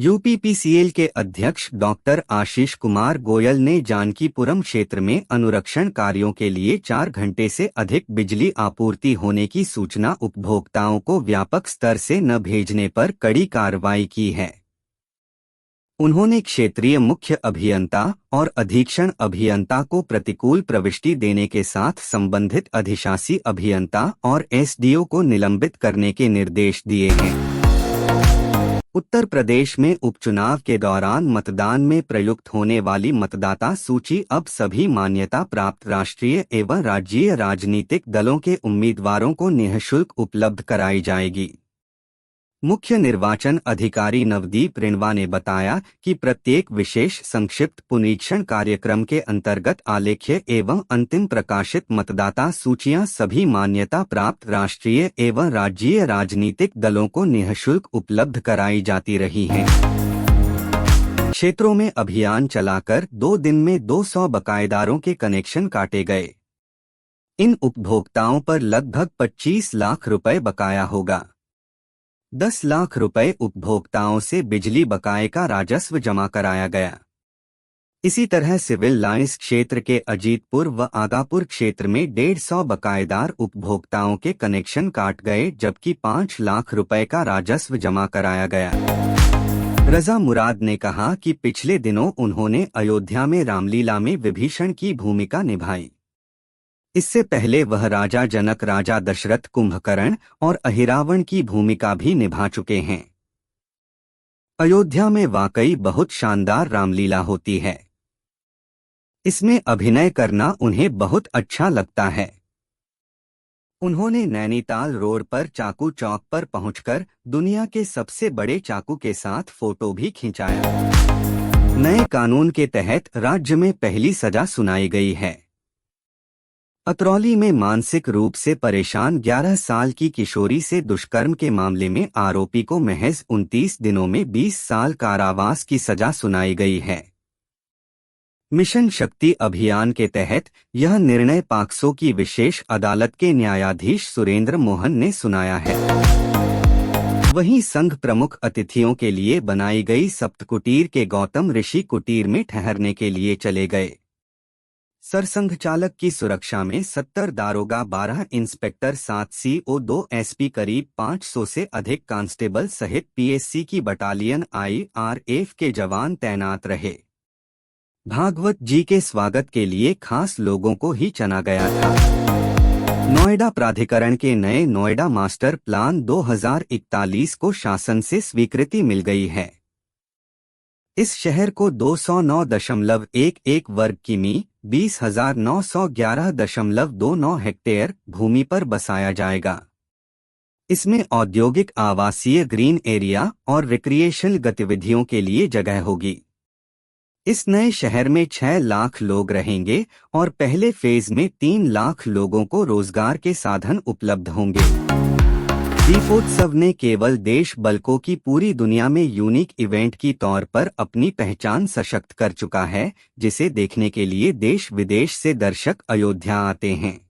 UPPCL के अध्यक्ष doctor Ashish Kumar Goyal ने जानकीपुरम क्षेत्र में अनुरक्षण कार्यों के लिए 4 घंटे से अधिक बिजली आपूर्ति होने की सूचना उपभोक्ताओं को व्यापक स्तर से न भेजने पर कड़ी कार्रवाई की है। उन्होंने क्षेत्रीय मुख्य अभियंता और अधीक्षण अभियंता को प्रतिकूल प्रविष्टि देने के साथ संबंधित अधिशासी अभियंता और एसडीओ को निलंबित करने के निर्देश दिए हैं। उत्तर प्रदेश में उपचुनाव के दौरान मतदान में प्रयुक्त होने वाली मतदाता सूची अब सभी मान्यता प्राप्त राष्ट्रीय एवं राज्यीय राजनीतिक दलों के उम्मीदवारों को निःशुल्क उपलब्ध कराई जाएगी। मुख्य निर्वाचन अधिकारी नवदीप रिणवा ने बताया कि प्रत्येक विशेष संक्षिप्त पुनरीक्षण कार्यक्रम के अंतर्गत आलेख्य एवं अंतिम प्रकाशित मतदाता सूचियां सभी मान्यता प्राप्त राष्ट्रीय एवं राज्यीय राजनीतिक दलों को निःशुल्क उपलब्ध कराई जाती रही हैं। क्षेत्रों में अभियान चलाकर 2 दिन में 200 बकायेदारों के कनेक्शन काटे गए। इन उपभोक्ताओं पर लगभग 25 लाख रुपए बकाया होगा। 10 लाख रुपए उपभोक्ताओं से बिजली बकाये का राजस्व जमा कराया गया। इसी तरह सिविल लाइंस क्षेत्र के अजीतपुर व आगापुर क्षेत्र में 150 बकायेदार उपभोक्ताओं के कनेक्शन काट गए, जबकि 5 लाख रुपए का राजस्व जमा कराया गया। रजा मुराद ने कहा कि पिछले दिनों उन्होंने अयोध्या में रामलीला में विभीषण की भूमिका निभाई। इससे पहले वह राजा जनक, राजा दशरथ, कुंभकर्ण और अहिरावण की भूमिका भी निभा चुके हैं। अयोध्या में वाकई बहुत शानदार रामलीला होती है। इसमें अभिनय करना उन्हें बहुत अच्छा लगता है। उन्होंने नैनीताल रोड पर चाकू चौक पर पहुंचकर दुनिया के सबसे बड़े चाकू के साथ फोटो भी खिंचाया। नए कानून के तहत राज्य में पहली सजा सुनाई गई है। अतरौली में मानसिक रूप से परेशान 11 साल की किशोरी से दुष्कर्म के मामले में आरोपी को महज 29 दिनों में 20 साल कारावास की सजा सुनाई गई है। मिशन शक्ति अभियान के तहत यह निर्णय पॉक्सो की विशेष अदालत के न्यायाधीश सुरेंद्र मोहन ने सुनाया है। वहीं संघ प्रमुख अतिथियों के लिए बनाई गई सप्तकुटीर के गौतम ऋषि कुटीर में ठहरने के लिए चले गए। सरसंघ चालक की सुरक्षा में 70 दारोगा, 12 इंस्पेक्टर, 7 सीओ, 2 एसपी, करीब 500 से अधिक कांस्टेबल सहित पीएससी की बटालियन आईआरएफ के जवान तैनात रहे। भागवत जी के स्वागत के लिए खास लोगों को ही चुना गया था। नोएडा प्राधिकरण के नए नोएडा मास्टर प्लान 2041 को शासन से स्वीकृति मिल गई है। इस शहर को 209.11 वर्ग किमी 20,911.29 हेक्टेयर भूमि पर बसाया जाएगा। इसमें औद्योगिक, आवासीय, ग्रीन एरिया और रिक्रिएशनल गतिविधियों के लिए जगह होगी। इस नए शहर में 6 लाख लोग रहेंगे और पहले फेज में 3 लाख लोगों को रोजगार के साधन उपलब्ध होंगे। दीपोत्सव ने केवल देश बल्कि की पूरी दुनिया में यूनिक इवेंट की तौर पर अपनी पहचान सशक्त कर चुका है, जिसे देखने के लिए देश विदेश से दर्शक अयोध्या आते हैं।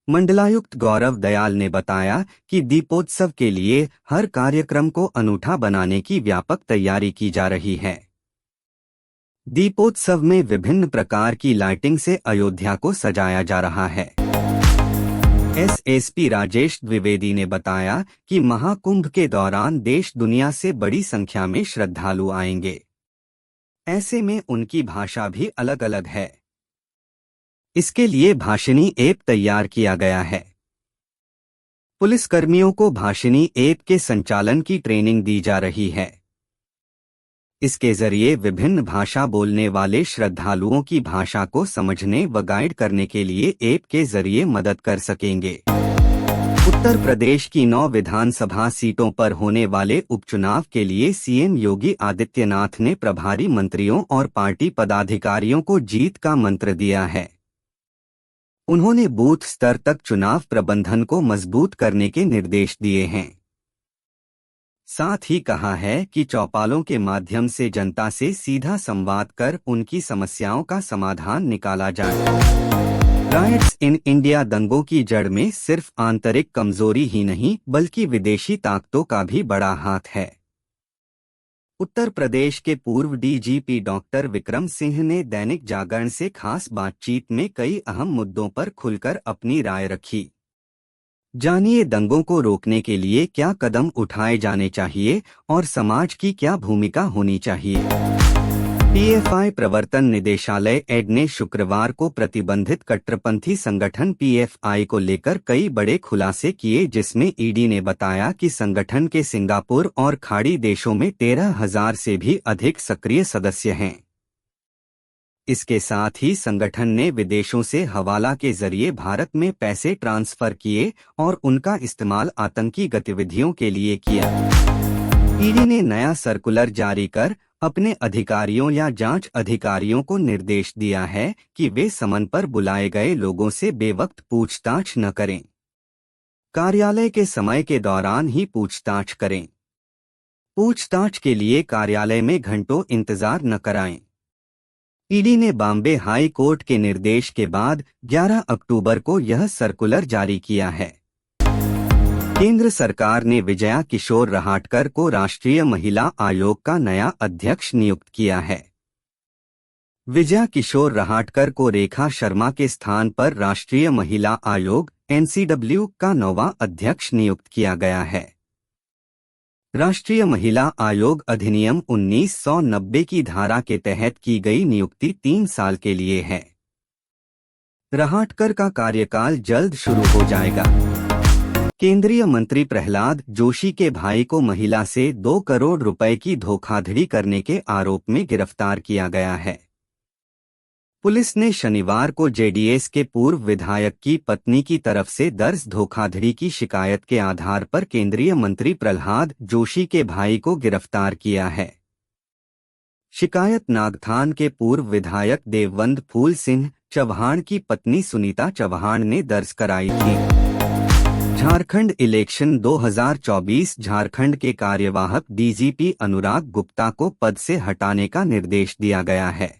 मंडलायुक्त गौरव दयाल ने बताया कि दीपोत्सव के लिए हर कार्यक्रम को अनूठा बनाने की व्यापक तैयारी की जा रही है। दीपोत्सव में विभिन्न प्रकार की लाइटिंग से अयोध्या को सजाया जा रहा है। एसएसपी राजेश द्विवेदी ने बताया कि महाकुंभ के दौरान देश दुनिया से बड़ी संख्या में श्रद्धालु आएंगे। ऐसे में उनकी भाषा भी अलग अलग है। इसके लिए भाषिणी ऐप तैयार किया गया है। पुलिसकर्मियों को भाषिणी ऐप के संचालन की ट्रेनिंग दी जा रही है। इसके जरिए विभिन्न भाषा बोलने वाले श्रद्धालुओं की भाषा को समझने व गाइड करने के लिए ऐप के जरिए मदद कर सकेंगे। उत्तर प्रदेश की 9 विधानसभा सीटों पर होने वाले उपचुनाव के लिए सीएम योगी आदित्यनाथ ने प्रभारी मंत्रियों और पार्टी पदाधिकारियों को जीत का मंत्र दिया है। उन्होंने बूथ स्तर तक चुनाव प्रबंधन को मजबूत करने के निर्देश दिए हैं। साथ ही कहा है कि चौपालों के माध्यम से जनता से सीधा संवाद कर उनकी समस्याओं का समाधान निकाला जाए। राइट्स इन इंडिया दंगों की जड़ में सिर्फ आंतरिक कमजोरी ही नहीं बल्कि विदेशी ताकतों का भी बड़ा हाथ है। उत्तर प्रदेश के पूर्व डीजीपी डॉक्टर विक्रम सिंह ने दैनिक जागरण से खास बातचीत में कई अहम मुद्दों पर खुलकर अपनी राय रखी। जानिए दंगों को रोकने के लिए क्या कदम उठाए जाने चाहिए और समाज की क्या भूमिका होनी चाहिए। पीएफआई प्रवर्तन निदेशालय एड ने शुक्रवार को प्रतिबंधित कट्टरपंथी संगठन पीएफआई को लेकर कई बड़े खुलासे किए, जिसमें ईडी ने बताया कि संगठन के सिंगापुर और खाड़ी देशों में 13,000 से भी अधिक सक्रिय सदस्य हैं। इसके साथ ही संगठन ने विदेशों से हवाला के जरिए भारत में पैसे ट्रांसफर किए और उनका इस्तेमाल आतंकी गतिविधियों के लिए किया। ईडी ने नया सर्कुलर जारी कर अपने अधिकारियों या जांच अधिकारियों को निर्देश दिया है कि वे समन पर बुलाए गए लोगों से बेवक्त पूछताछ न करें। कार्यालय के समय के दौरान ही पूछताछ करें। पूछताछ के लिए कार्यालय में घंटों इंतजार न कराएं। ईडी ने बॉम्बे हाई कोर्ट के निर्देश के बाद 11 अक्टूबर को यह सर्कुलर जारी किया है। केंद्र सरकार ने विजया किशोर रहाटकर को राष्ट्रीय महिला आयोग का नया अध्यक्ष नियुक्त किया है। विजया किशोर रहाटकर को रेखा शर्मा के स्थान पर राष्ट्रीय महिला आयोग (एनसीडब्ल्यू) का नौवां अध्यक्ष नियुक्त किया गया है। राष्ट्रीय महिला आयोग अधिनियम 1990 की धारा के तहत की गई नियुक्ति 3 साल के लिए है। रहाटकर का कार्यकाल जल्द शुरू हो जाएगा। केंद्रीय मंत्री प्रहलाद जोशी के भाई को महिला से 2 करोड़ रुपए की धोखाधड़ी करने के आरोप में गिरफ्तार किया गया है। पुलिस ने शनिवार को जेडीएस के पूर्व विधायक की पत्नी की तरफ से दर्ज धोखाधड़ी की शिकायत के आधार पर केंद्रीय मंत्री प्रहलाद जोशी के भाई को गिरफ्तार किया है। शिकायत नागठान के पूर्व विधायक देववंत फूल सिंह चौहान की पत्नी सुनीता चौहान ने दर्ज कराई थी। झारखंड इलेक्शन 2024 झारखंड के कार्यवाहक डीजीपी अनुराग गुप्ता को पद से हटाने का निर्देश दिया गया है।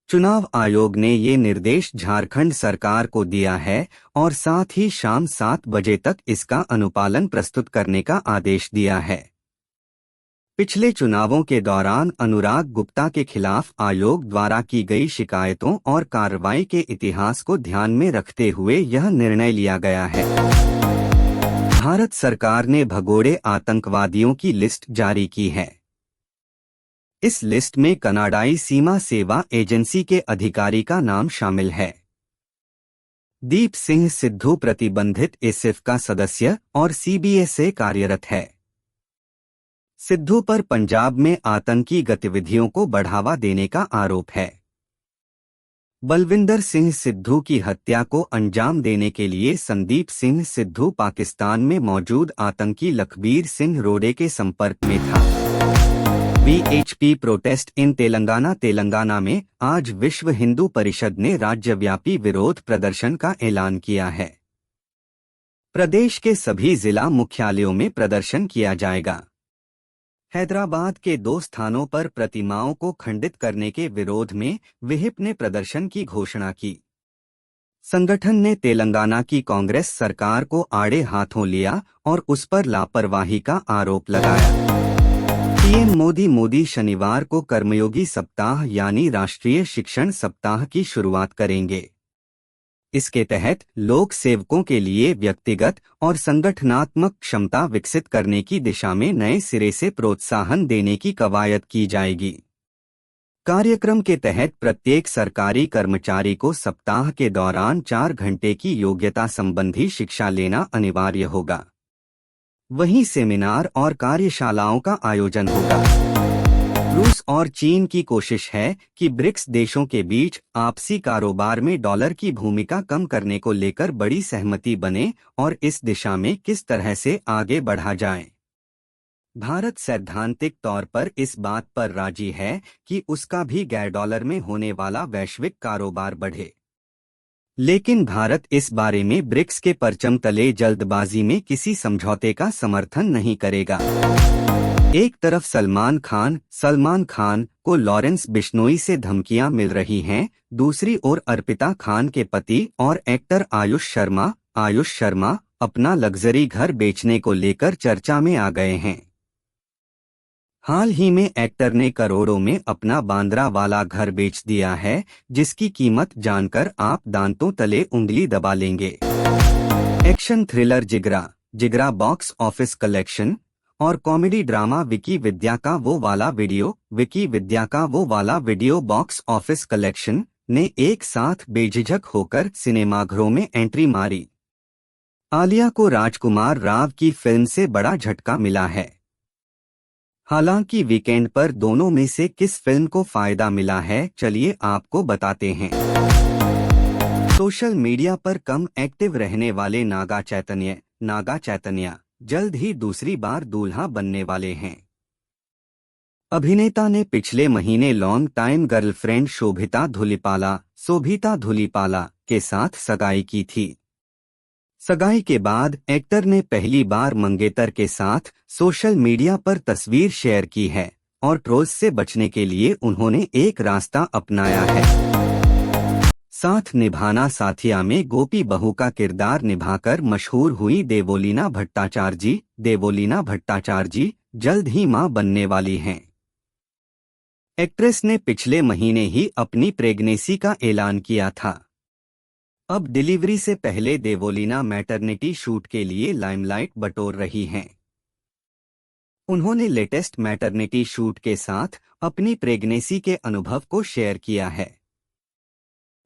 चुनाव आयोग ने ये निर्देश झारखंड सरकार को दिया है और साथ ही शाम 7 बजे तक इसका अनुपालन प्रस्तुत करने का आदेश दिया है। पिछले चुनावों के दौरान अनुराग गुप्ता के खिलाफ आयोग द्वारा की गई शिकायतों और कार्रवाई के इतिहास को ध्यान में रखते हुए यह निर्णय लिया गया है। भारत सरकार ने भगोड़े आतंकवादियों की लिस्ट जारी की है। इस लिस्ट में कनाडाई सीमा सेवा एजेंसी के अधिकारी का नाम शामिल है। दीप सिंह सिद्धू प्रतिबंधित एसिफ का सदस्य और सीबीएस से कार्यरत है। सिद्धू पर पंजाब में आतंकी गतिविधियों को बढ़ावा देने का आरोप है। बलविंदर सिंह सिद्धू की हत्या को अंजाम देने के लिए संदीप सिंह सिद्धू पाकिस्तान में मौजूद आतंकी लखबीर सिंह रोडे के संपर्क में था। वीएचपी प्रोटेस्ट इन तेलंगाना में आज विश्व हिंदू परिषद ने राज्यव्यापी विरोध प्रदर्शन का ऐलान किया है। प्रदेश के सभी जिला मुख्यालयों में प्रदर्शन किया जाएगा। हैदराबाद के 2 स्थानों पर प्रतिमाओं को खंडित करने के विरोध में विहिप ने प्रदर्शन की घोषणा की। संगठन ने तेलंगाना की कांग्रेस सरकार को आड़े हाथों लिया और उस पर लापरवाही का आरोप लगाया। पीएम मोदी शनिवार को कर्मयोगी सप्ताह यानी राष्ट्रीय शिक्षण सप्ताह की शुरुआत करेंगे। इसके तहत लोक सेवकों के लिए व्यक्तिगत और संगठनात्मक क्षमता विकसित करने की दिशा में नए सिरे से प्रोत्साहन देने की कवायद की जाएगी। कार्यक्रम के तहत प्रत्येक सरकारी कर्मचारी को सप्ताह के दौरान 4 घंटे की योग्यता संबंधी शिक्षा लेना अनिवार्य होगा। वहीं सेमिनार और कार्यशालाओं का आयोजन होगा। रूस और चीन की कोशिश है कि ब्रिक्स देशों के बीच आपसी कारोबार में डॉलर की भूमिका कम करने को लेकर बड़ी सहमति बने और इस दिशा में किस तरह से आगे बढ़ा जाए। भारत सैद्धांतिक तौर पर इस बात पर राजी है कि उसका भी गैर डॉलर में होने वाला वैश्विक कारोबार बढ़े, लेकिन भारत इस बारे में ब्रिक्स के परचम तले जल्दबाजी में किसी समझौते का समर्थन नहीं करेगा। एक तरफ सलमान खान को लॉरेंस बिश्नोई से धमकियां मिल रही हैं, दूसरी ओर अर्पिता खान के पति और एक्टर आयुष शर्मा अपना लग्जरी घर बेचने को लेकर चर्चा में आ गए हैं। हाल ही में एक्टर ने करोड़ों में अपना बांद्रा वाला घर बेच दिया है, जिसकी कीमत जानकर आप दांतों तले उंगली दबा लेंगे। Action thriller Jigra Jigra box office collection और कॉमेडी ड्रामा विकी विद्या का वो वाला वीडियो बॉक्स ऑफिस कलेक्शन ने एक साथ बेझिझक होकर सिनेमाघरों में एंट्री मारी। आलिया को राजकुमार राव की फिल्म से बड़ा झटका मिला है। हालांकि वीकेंड पर दोनों में से किस फिल्म को फायदा मिला है, चलिए आपको बताते हैं। सोशल मीडिया पर कम एक्टिव रहने वाले नागा चैतन्य जल्द ही दूसरी बार दूल्हा बनने वाले हैं। अभिनेता ने पिछले महीने long time girlfriend Sobhita Dhulipala के साथ सगाई की थी। सगाई के बाद एक्टर ने पहली बार मंगेतर के साथ सोशल मीडिया पर तस्वीर शेयर की है और ट्रोल्स से बचने के लिए उन्होंने एक रास्ता अपनाया है। साथ निभाना साथिया में गोपी बहू का किरदार निभाकर मशहूर हुई देवोलीना भट्टाचार्य जल्द ही मां बनने वाली हैं। एक्ट्रेस ने पिछले महीने ही अपनी प्रेगनेंसी का ऐलान किया था। अब डिलीवरी से पहले देवोलीना मैटरनिटी शूट के लिए लाइमलाइट बटोर रही हैं। उन्होंने लेटेस्ट मैटरनिटी शूट के साथ अपनी प्रेगनेंसी के अनुभव को शेयर किया है।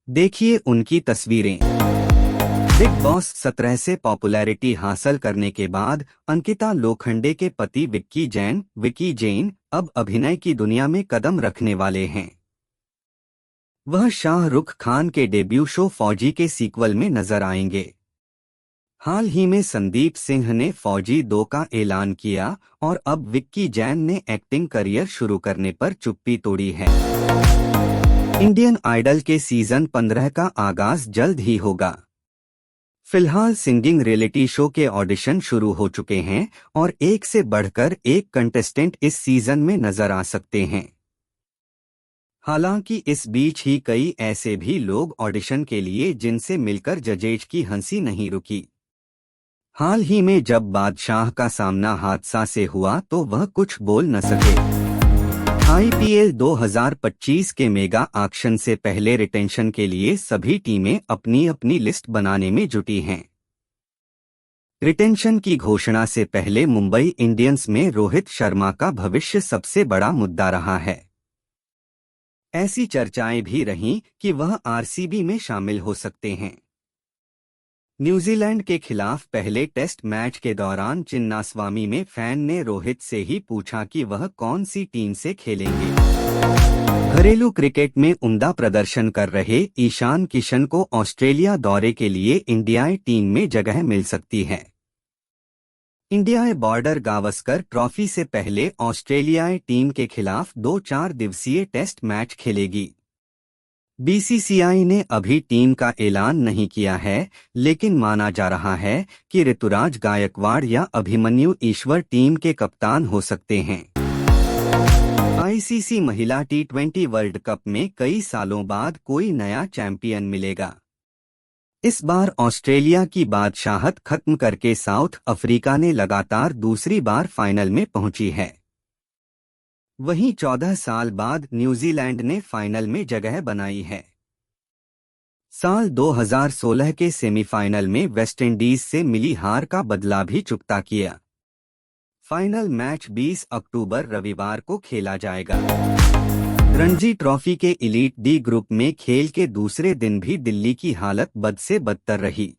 देखिए उनकी तस्वीरें। बिग बॉस 17 से पॉपुलैरिटी हासिल करने के बाद अंकिता लोखंडे के पति विक्की जैन अब अभिनय की दुनिया में कदम रखने वाले हैं। वह शाहरुख खान के डेब्यू शो फौजी के सीक्वल में नजर आएंगे। हाल ही में संदीप सिंह ने फौजी 2 का ऐलान किया और अब विक्की जैन ने एक्टिंग करियर शुरू करने पर चुप्पी तोड़ी है। इंडियन आइडल के सीजन 15 का आगाज जल्द ही होगा। फिलहाल सिंगिंग रियलिटी शो के ऑडिशन शुरू हो चुके हैं और एक से बढ़कर एक कंटेस्टेंट इस सीजन में नजर आ सकते हैं। हालांकि इस बीच ही कई ऐसे भी लोग ऑडिशन के लिए जिनसे मिलकर जजेज की हंसी नहीं रुकी। हाल ही में जब बादशाह का सामना हादसा से हुआ तो वह कुछ बोल न सके। IPL 2025 के मेगा ऑक्शन से पहले रिटेंशन के लिए सभी टीमें अपनी अपनी लिस्ट बनाने में जुटी हैं। रिटेंशन की घोषणा से पहले मुंबई इंडियंस में रोहित शर्मा का भविष्य सबसे बड़ा मुद्दा रहा है। ऐसी चर्चाएं भी रहीं कि वह RCB में शामिल हो सकते हैं। न्यूजीलैंड के खिलाफ पहले टेस्ट मैच के दौरान चिन्नास्वामी में फैन ने रोहित से ही पूछा कि वह कौन सी टीम से खेलेंगे। घरेलू क्रिकेट में उम्दा प्रदर्शन कर रहे ईशान किशन को ऑस्ट्रेलिया दौरे के लिए इंडियाई टीम में जगह मिल सकती है। इंडियाई बॉर्डर गावस्कर ट्रॉफी से पहले ऑस्ट्रेलियाई टीम के खिलाफ 2-4 दिवसीय टेस्ट मैच खेलेगी। BCCI ने अभी टीम का ऐलान नहीं किया है, लेकिन माना जा रहा है कि ऋतुराज गायकवाड़ या अभिमन्यु ईश्वर टीम के कप्तान हो सकते हैं। ICC महिला T20 वर्ल्ड कप में कई सालों बाद कोई नया चैंपियन मिलेगा। इस बार ऑस्ट्रेलिया की बादशाहत खत्म करके साउथ अफ्रीका ने लगातार दूसरी बार फाइनल में पहुंची है। वहीं 14 साल बाद न्यूजीलैंड ने फाइनल में जगह बनाई है। साल 2016 के सेमीफाइनल में वेस्टइंडीज से मिली हार का बदला भी चुकता किया। फाइनल मैच 20 अक्टूबर रविवार को खेला जाएगा। रणजी ट्रॉफी के इलीट D ग्रुप में खेल के दूसरे दिन भी दिल्ली की हालत बद से बदतर रही।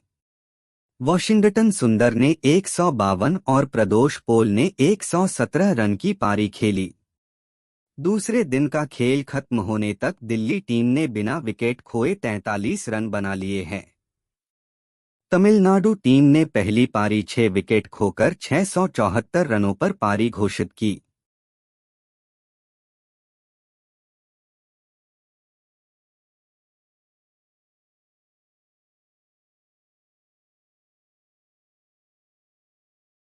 वॉशिंगटन सुंदर ने 152 और प्रदोष पोल ने 117 रन की पारी खेली। दूसरे दिन का खेल खत्म होने तक दिल्ली टीम ने बिना विकेट खोए 43 रन बना लिए हैं। तमिलनाडु टीम ने पहली पारी 6 विकेट खोकर 674 रनों पर पारी घोषित की।